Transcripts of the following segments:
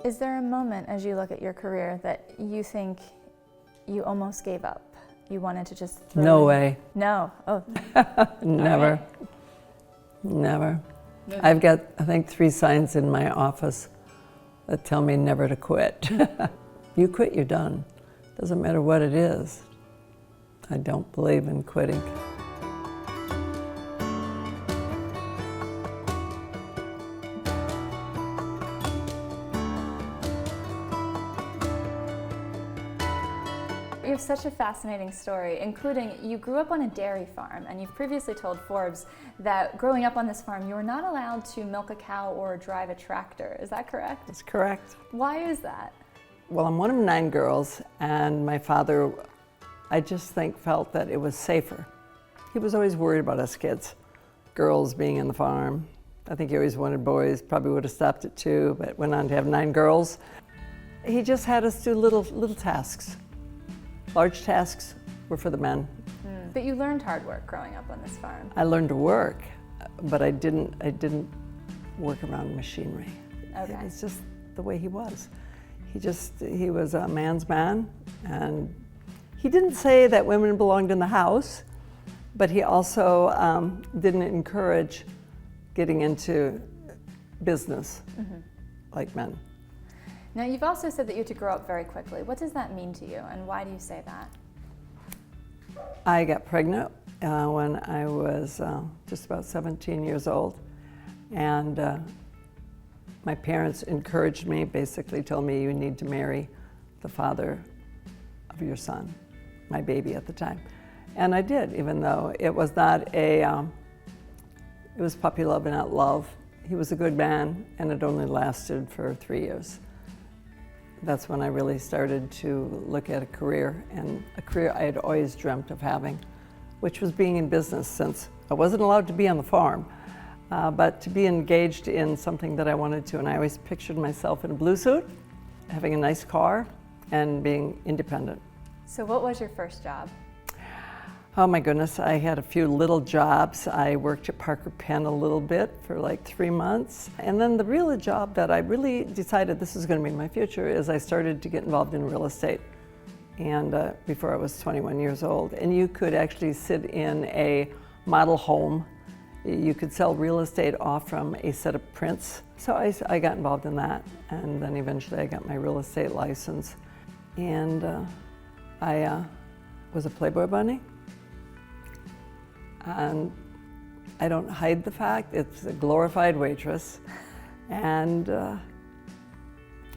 Is there a moment as you look at your career that you think you almost gave up? You wanted to just throw No in? way. No. Oh. Never. Never. I've got, I think, 3 signs in my office that tell me never to quit. You quit, you're done. Doesn't matter what it is. I don't believe in quitting. You have such a fascinating story, including you grew up on a dairy farm, and you've previously told Forbes that growing up on this farm, you were not allowed to milk a cow or drive a tractor. Is that correct? That's correct. Why is that? Well, I'm one of 9 girls, and my father, I just think, felt that it was safer. He was always worried about us kids, girls being in the farm. I think he always wanted boys, probably would have stopped at 2, but went on to have 9 girls. He just had us do little tasks. Large tasks were for the men. But you learned hard work growing up on this farm. I learned to work, but I didn't work around machinery. Okay. It was just the way he was. He was a man's man, and he didn't say that women belonged in the house, but he also didn't encourage getting into business like men. Now, you've also said that you had to grow up very quickly. What does that mean to you, and why do you say that? I got pregnant when I was just about 17 years old, and my parents encouraged me, basically told me, you need to marry the father of your son, my baby at the time. And I did, even though it was not it was puppy love and not love. He was a good man, and it only lasted for 3 years. That's when I really started to look at a career, and a career I had always dreamt of having, which was being in business, since I wasn't allowed to be on the farm, but to be engaged in something that I wanted to. And I always pictured myself in a blue suit, having a nice car, and being independent. So what was your first job? Oh my goodness, I had a few little jobs. I worked at Parker Penn a little bit for like 3 months. And then the real job that I really decided this is going to be my future is I started to get involved in real estate. And before I was 21 years old. And you could actually sit in a model home. You could sell real estate off from a set of prints. So I got involved in that. And then eventually I got my real estate license. And I was a Playboy bunny. And I don't hide the fact, it's a glorified waitress. And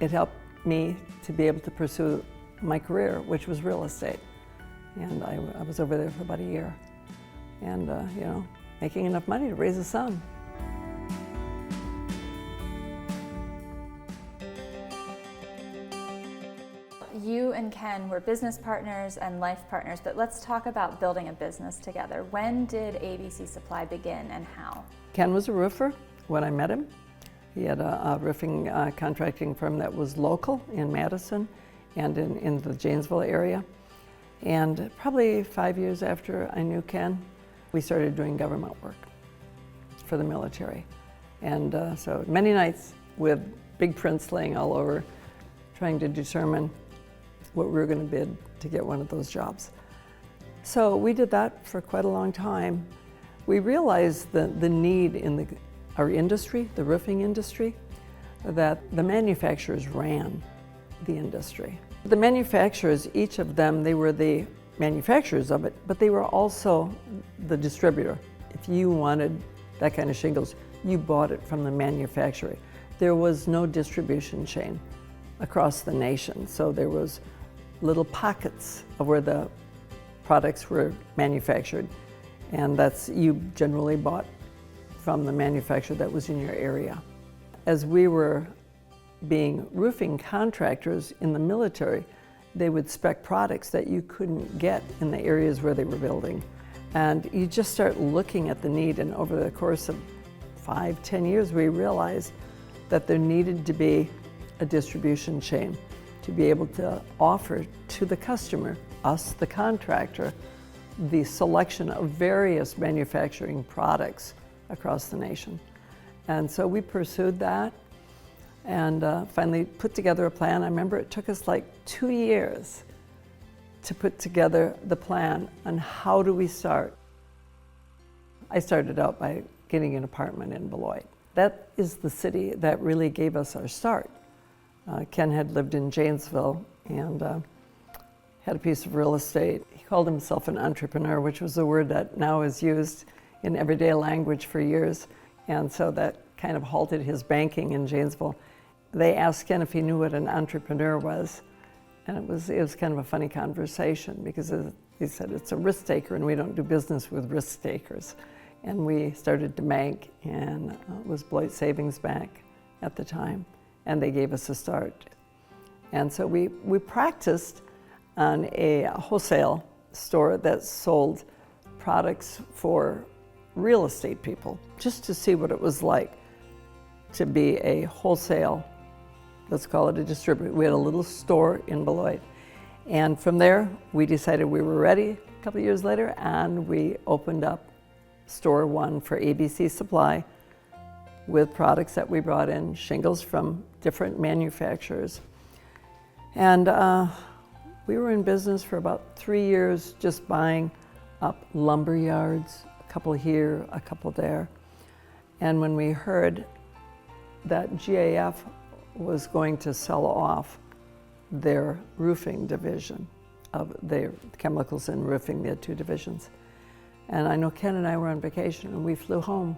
it helped me to be able to pursue my career, which was real estate. And I was over there for about a year. And, you know, making enough money to raise a son. You and Ken were business partners and life partners, but let's talk about building a business together. When did ABC Supply begin and how? Ken was a roofer when I met him. He had a roofing contracting firm that was local in Madison and in the Janesville area. And probably 5 years after I knew Ken, we started doing government work for the military. And so many nights with big prints laying all over, trying to determine what we were going to bid to get one of those jobs. So we did that for quite a long time. We realized the need in our industry, the roofing industry, that the manufacturers ran the industry. The manufacturers, each of them, they were the manufacturers of it, but they were also the distributor. If you wanted that kind of shingles, you bought it from the manufacturer. There was no distribution chain across the nation, so there was little pockets of where the products were manufactured, and you generally bought from the manufacturer that was in your area. As we were being roofing contractors in the military, they would spec products that you couldn't get in the areas where they were building. And you just start looking at the need, and over the course of 5-10 years, we realized that there needed to be a distribution chain to be able to offer to the customer, us the contractor, the selection of various manufacturing products across the nation. And so we pursued that. and finally put together a plan. I remember it took us like 2 years to put together the plan on how do we start. I started out by getting an apartment in Beloit. That is the city that really gave us our start. Ken had lived in Janesville and had a piece of real estate. He called himself an entrepreneur, which was a word that now is used in everyday language for years. And so that kind of halted his banking in Janesville. They asked Ken if he knew what an entrepreneur was. And it was kind of a funny conversation because he said, it's a risk taker and we don't do business with risk takers. And we started to bank, and it was Beloit Savings Bank at the time, and they gave us a start. And so we practiced on a wholesale store that sold products for real estate people, just to see what it was like to be a wholesale, let's call it a distributor. We had a little store in Beloit. And from there, we decided we were ready a couple of years later, and we opened up Store 1 for ABC Supply with products that we brought in, shingles from different manufacturers. And we were in business for about 3 years, just buying up lumber yards, a couple here, a couple there. And when we heard that GAF was going to sell off their roofing division of their chemicals and roofing, they had 2 divisions. And I know Ken and I were on vacation, and we flew home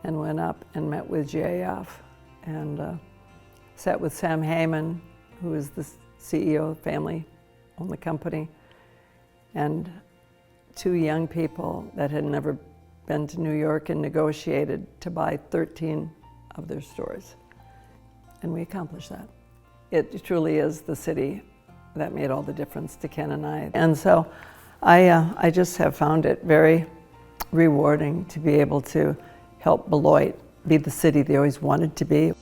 and went up and met with GAF and sat with Sam Heyman, who is the CEO, family, owned the company, and 2 young people that had never been to New York and negotiated to buy 13 of their stores. And we accomplished that. It truly is the city that made all the difference to Ken and I. And so I just have found it very rewarding to be able to help Beloit be the city they always wanted to be.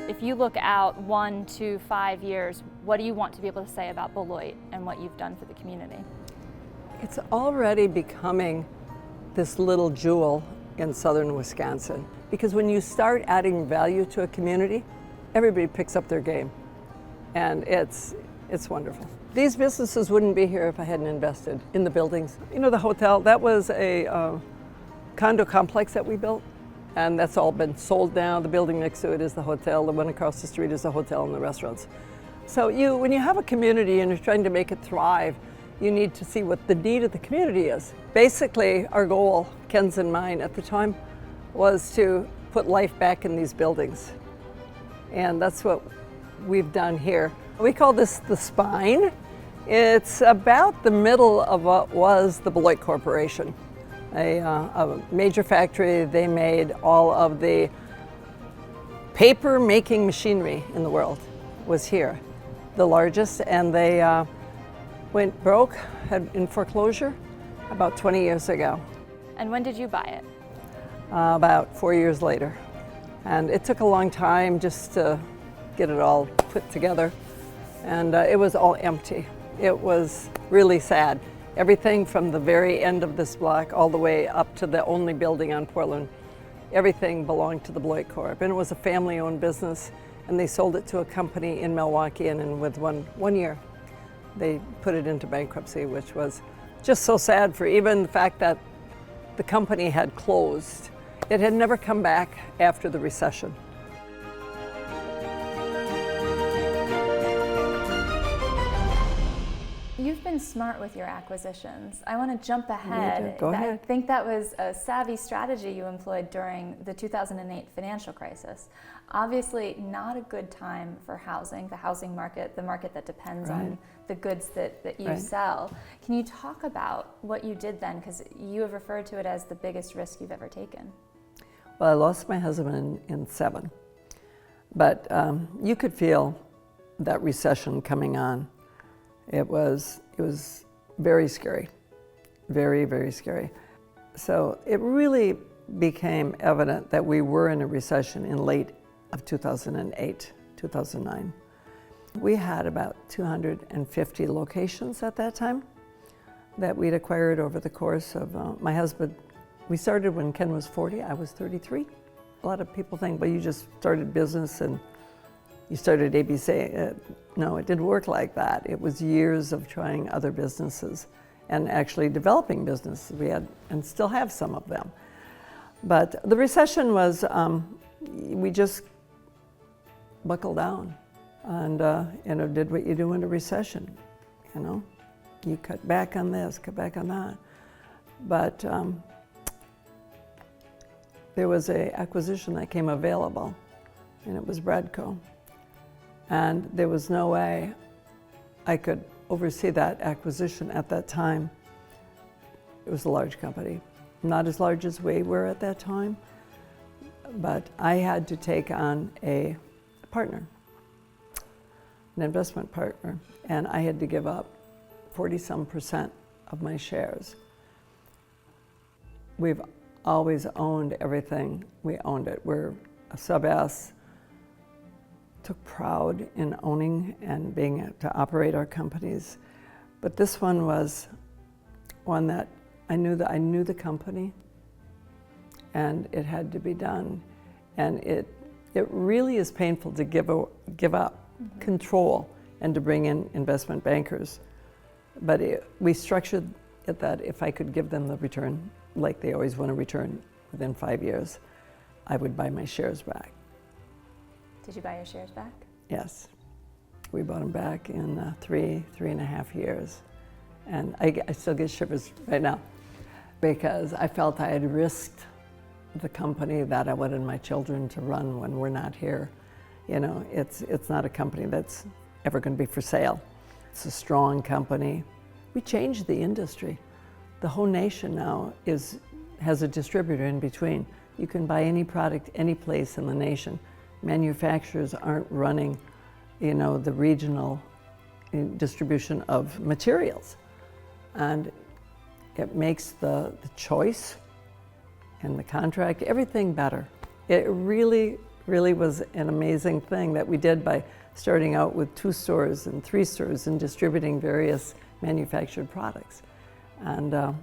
If you look out 1 to 5 years, what do you want to be able to say about Beloit and what you've done for the community? It's already becoming this little jewel in southern Wisconsin, because when you start adding value to a community, everybody picks up their game, and it's wonderful. These businesses wouldn't be here if I hadn't invested in the buildings. You know, the hotel, that was a condo complex that we built, and that's all been sold now. The building next to it is the hotel, the one across the street is the hotel and the restaurants. So when you have a community and you're trying to make it thrive, you need to see what the need of the community is. Basically, our goal, Ken's and mine at the time, was to put life back in these buildings. And that's what we've done here. We call this the spine. It's about the middle of what was the Beloit Corporation, a major factory. They made all of the paper making machinery in the world was here, the largest, and they went broke, had in foreclosure about 20 years ago. And when did you buy it? About 4 years later. And it took a long time just to get it all put together. And it was all empty. It was really sad. Everything from the very end of this block all the way up to the only building on Portland, everything belonged to the Beloit Corp. And it was a family-owned business, and they sold it to a company in Milwaukee, and with one year, they put it into bankruptcy, which was just so sad for even the fact that the company had closed. It had never come back after the recession. You've been smart with your acquisitions. I want to jump ahead. Go ahead. I think that was a savvy strategy you employed during the 2008 financial crisis. Obviously, not a good time for housing, the housing market, the market that depends on the goods that you sell. Can you talk about what you did then? Because you have referred to it as the biggest risk you've ever taken. Well, I lost my husband in 7, but you could feel that recession coming on. It was very scary, very, very scary. So it really became evident that we were in a recession in late of 2008, 2009. We had about 250 locations at that time. that we'd acquired over the course of my husband. We started when Ken was 40, I was 33. A lot of people think, well, you just started business and you started ABC. No, it didn't work like that. It was years of trying other businesses and actually developing businesses. We had, and still have some of them. But the recession was, we just buckled down and did what you do in a recession, You cut back on this, cut back on that. But there was an acquisition that came available, and it was Bradco. And there was no way I could oversee that acquisition at that time. It was a large company, not as large as we were at that time, but I had to take on a partner, an investment partner, and I had to give up 40-some% of my shares. We've always owned everything. We owned it. We're a sub-S. Took pride in owning and being able to operate our companies. But this one was one that I knew the company, and it had to be done. And it really is painful to give up control and to bring in investment bankers. But we structured it that if I could give them the return, like they always want a return within 5 years, I would buy my shares back. Did you buy your shares back? Yes. We bought them back in 3.5 years. And I still get shivers right now because I felt I had risked the company that I wanted my children to run when we're not here. It's not a company that's ever going to be for sale. It's a strong company. We changed the industry. The whole nation now has a distributor in between. You can buy any product any place in the nation. Manufacturers aren't running, the regional distribution of materials. And it makes the choice and the contract, everything better. It really, really was an amazing thing that we did by starting out with 2 stores and 3 stores and distributing various manufactured products. And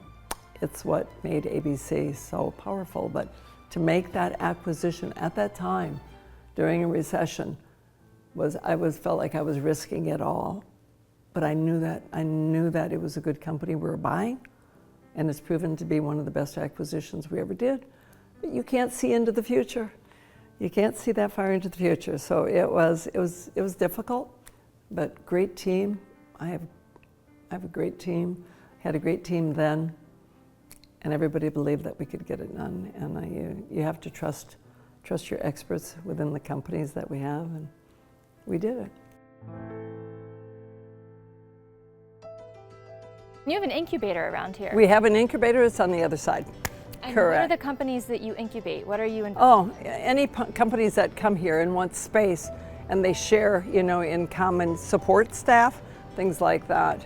it's what made ABC so powerful. But to make that acquisition at that time, during a recession, felt like I was risking it all. But I knew that it was a good company we were buying, and it's proven to be one of the best acquisitions we ever did. But you can't see into the future. You can't see that far into the future. So it was difficult, but great team. I have a great team. Had a great team then, and everybody believed that we could get it done. And you have to trust your experts within the companies that we have, and we did it. You have an incubator around here. We have an incubator. It's on the other side. And Correct. what are the companies that you incubate? What are you investing Oh, any companies that come here and want space, and they share, in common support staff, things like that.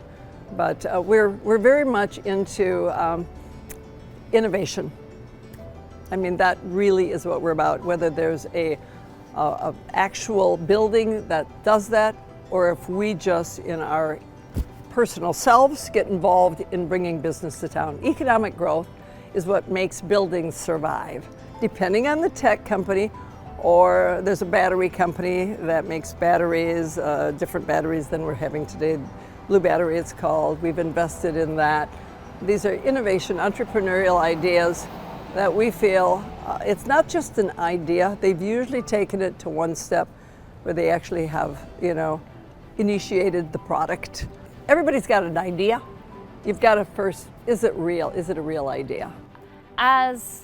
But we're very much into innovation. I mean, that really is what we're about, whether there's a actual building that does that, or if we just, in our personal selves, get involved in bringing business to town. Economic growth is what makes buildings survive. Depending on the tech company, or there's a battery company that makes batteries, different batteries than we're having today. Blue Battery it's called. We've invested in that. These are innovation, entrepreneurial ideas that we feel, it's not just an idea. They've usually taken it to one step where they actually have, initiated the product. Everybody's got an idea. You've got to first, is it real? Is it a real idea? As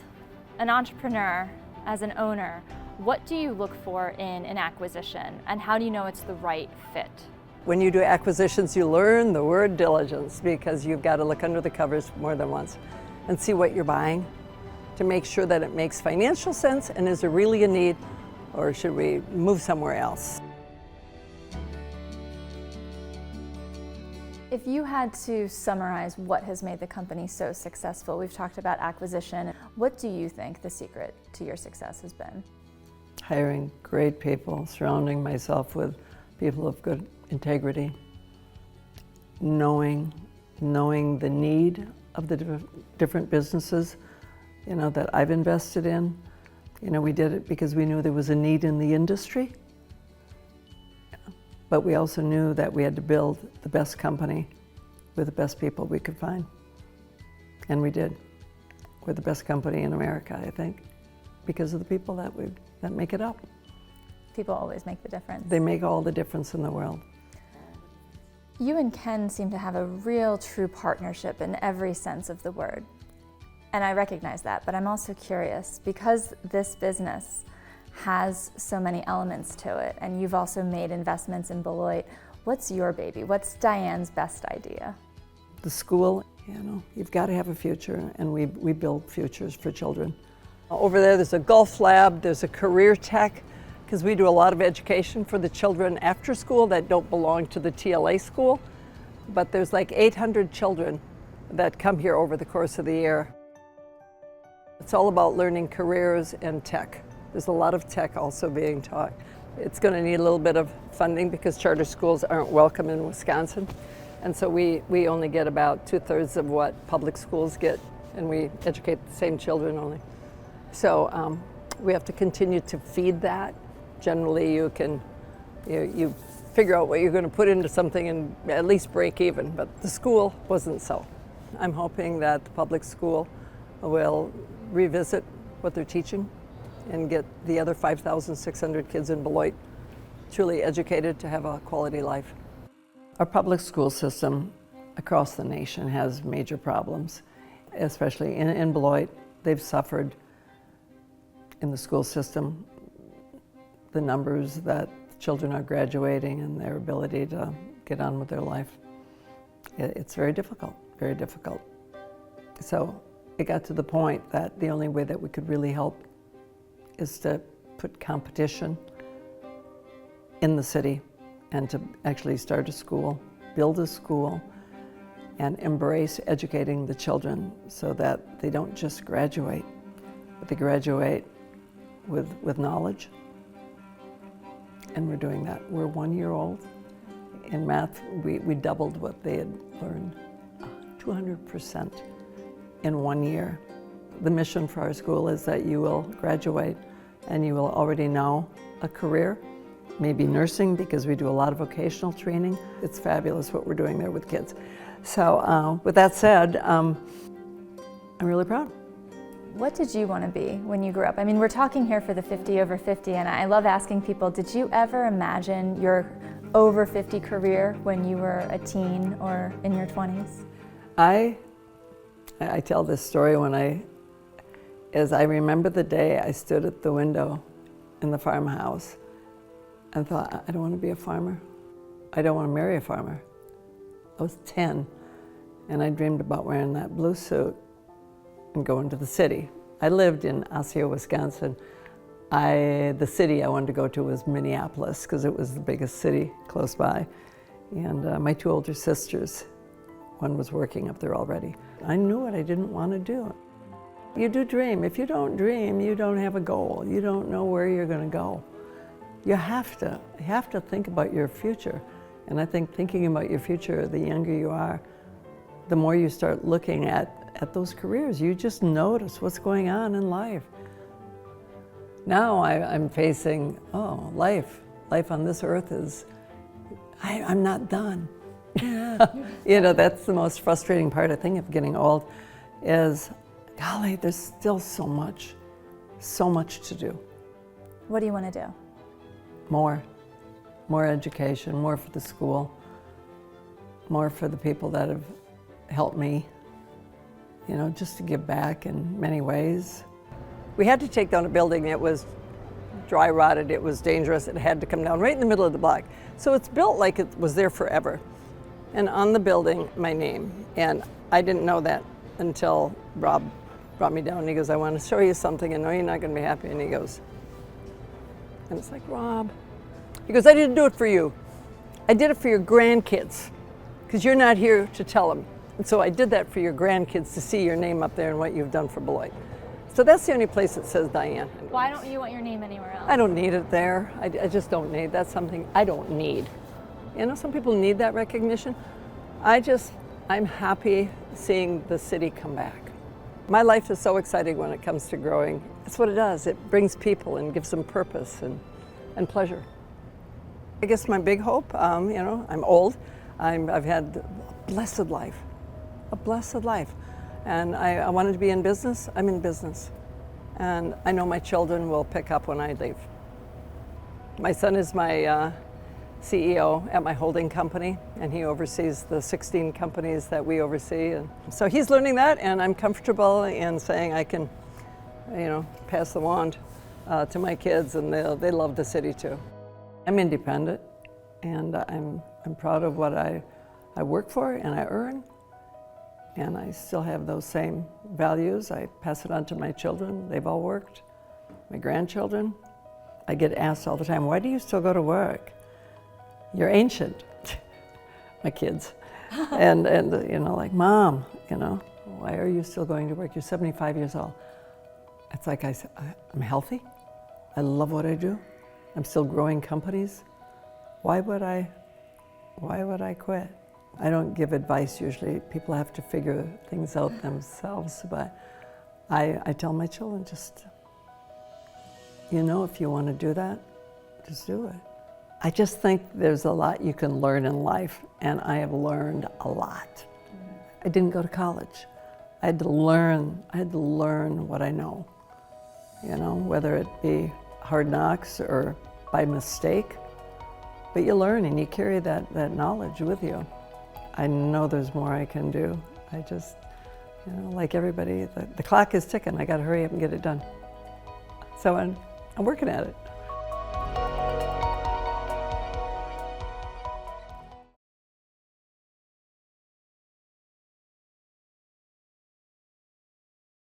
an entrepreneur, as an owner, what do you look for in an acquisition, and how do you know it's the right fit? When you do acquisitions, you learn the word diligence, because you've got to look under the covers more than once and see what you're buying to make sure that it makes financial sense, and is there really a need, or should we move somewhere else? If you had to summarize what has made the company so successful, we've talked about acquisition. What do you think the secret to your success has been? Hiring great people, surrounding myself with people of good integrity, knowing knowing the need of the different businesses, that I've invested in. We did it because we knew there was a need in the industry, but we also knew that we had to build the best company with the best people we could find. And we did. We're the best company in America, I think, because of the people that make it up. People always make the difference. They make all the difference in the world. You and Ken seem to have a real true partnership in every sense of the word. And I recognize that, but I'm also curious, because this business has so many elements to it, and you've also made investments in Beloit, what's your baby? What's Diane's best idea? The school, you've got to have a future, and we build futures for children. Over there's a golf lab, there's a career tech, because we do a lot of education for the children after school that don't belong to the TLA school. But there's like 800 children that come here over the course of the year. It's all about learning careers and tech. There's a lot of tech also being taught. It's going to need a little bit of funding because charter schools aren't welcome in Wisconsin. And so we only get about 2/3 of what public schools get, and we educate the same children only. So we have to continue to feed that. Generally, you figure out what you're going to put into something and at least break even, but the school wasn't so. I'm hoping that the public school will revisit what they're teaching and get the other 5,600 kids in Beloit truly educated to have a quality life. Our public school system across the nation has major problems, especially in Beloit. They've suffered in the school system the numbers that children are graduating and their ability to get on with their life. It's very difficult, very difficult. So it got to the point that the only way that we could really help is to put competition in the city and to actually start a school, build a school, and embrace educating the children so that they don't just graduate, but they graduate with knowledge. And we're doing that. We're 1 year old. In math, we doubled what they had learned, 200% in 1 year. The mission for our school is that you will graduate and you will already know a career, maybe nursing, because we do a lot of vocational training. It's fabulous what we're doing there with kids. So with that said, I'm really proud. What did you want to be when you grew up? I mean, we're talking here for the 50 over 50, and I love asking people, did you ever imagine your over 50 career when you were a teen or in your 20s? I tell this story as I remember the day I stood at the window in the farmhouse and thought, I don't want to be a farmer. I don't want to marry a farmer. I was 10, and I dreamed about wearing that blue suit and going to the city. I lived in Osseo, Wisconsin. The city I wanted to go to was Minneapolis because it was the biggest city close by. And my two older sisters, one was working up there already. I knew what I didn't want to do. You do dream. If you don't dream, you don't have a goal. You don't know where you're going to go. You have to think about your future. And I think thinking about your future, the younger you are, the more you start looking at those careers. You just notice what's going on in life. Now I'm facing, life on this earth is, I'm not done. That's the most frustrating part, I think, of getting old is, golly, there's still so much to do. What do you want to do? More education, more for the school, more for the people that have helped me, just to give back in many ways. We had to take down a building. It was dry rotted, it was dangerous, it had to come down right in the middle of the block. So it's built like it was there forever. And on the building, my name. And I didn't know that until Rob brought me down and he goes, I want to show you something. I know you're not going to be happy. And he goes, and it's like, Rob. He goes, I didn't do it for you. I did it for your grandkids because you're not here to tell them. And so I did that for your grandkids to see your name up there and what you've done for Beloit. So that's the only place that says Diane. Why don't you want your name anywhere else? I don't need it there. I just don't need. That's something I don't need. Some people need that recognition. I just I'm happy seeing the city come back. My life is so exciting when it comes to growing. That's what it does. It brings people and gives them purpose and pleasure. I guess my big hope, I'm old. I've had a blessed life, And I wanted to be in business. I'm in business. And I know my children will pick up when I leave. My son is my CEO at my holding company, and he oversees the 16 companies that we oversee. And so he's learning that, and I'm comfortable in saying I can, pass the wand to my kids, and they love the city too. I'm independent, and I'm proud of what I work for and I earn, and I still have those same values. I pass it on to my children. They've all worked. My grandchildren. I get asked all the time, why do you still go to work? You're ancient, my kids. and like, Mom, why are you still going to work? You're 75 years old. It's like I'm healthy. I love what I do. I'm still growing companies. Why would I quit? I don't give advice usually. People have to figure things out themselves, but I tell my children, just, if you want to do that, just do it. I just think there's a lot you can learn in life, and I have learned a lot. I didn't go to college. I had to learn what I know, whether it be hard knocks or by mistake. But you learn and you carry that knowledge with you. I know there's more I can do. I just, like everybody, the clock is ticking. I got to hurry up and get it done. So I'm working at it.